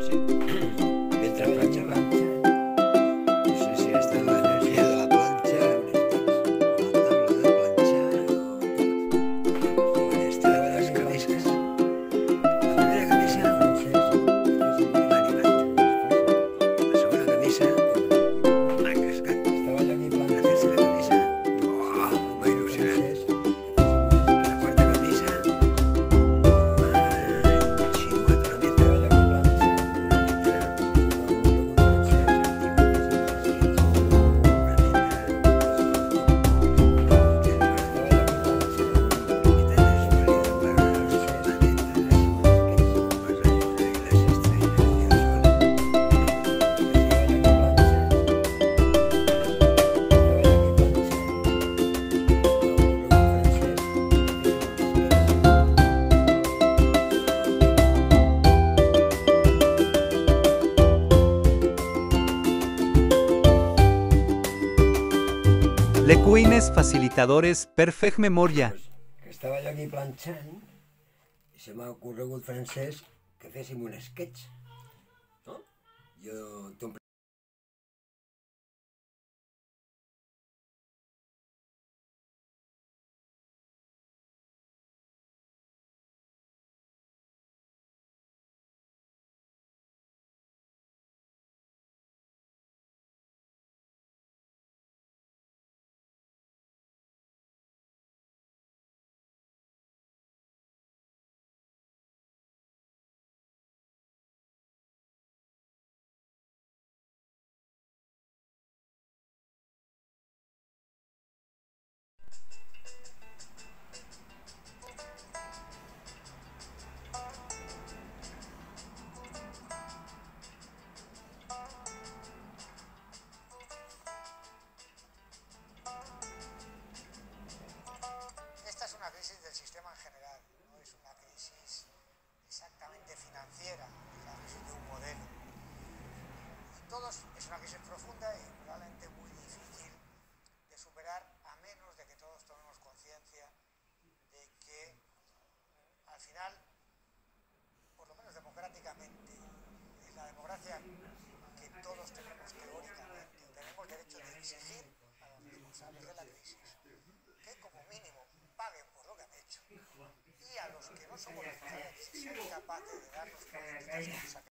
Sí. Mientras planchaba. No sé si está la energía de la plancha, la tabla de planchar, o el estado de las camisas. La primera camisa, l'animat. La segona camisa, m'ha cascat. La tercera camisa, m'ha il·lusionat. La quarta camisa, m'ha xiuat una mica. Le cuines facilitadores perfect memòria. Que estava jo aquí planxant i se m'ha ocorregut, Francesc, que féssim un sketch. No? Tu Esta es una crisis del sistema en general, no es una crisis exactamente financiera, es la crisis de un modelo. Es una crisis profunda y probablemente muy difícil de superar, a menos de que todos tomemos conciencia de que al final, por lo menos democráticamente, en la democracia que todos tenemos teóricamente, tenemos derecho de exigir a los responsables de la crisis que como mínimo paguen por lo que han hecho, y a los que no somos responsables sean capaces de darnos políticas que nos saquen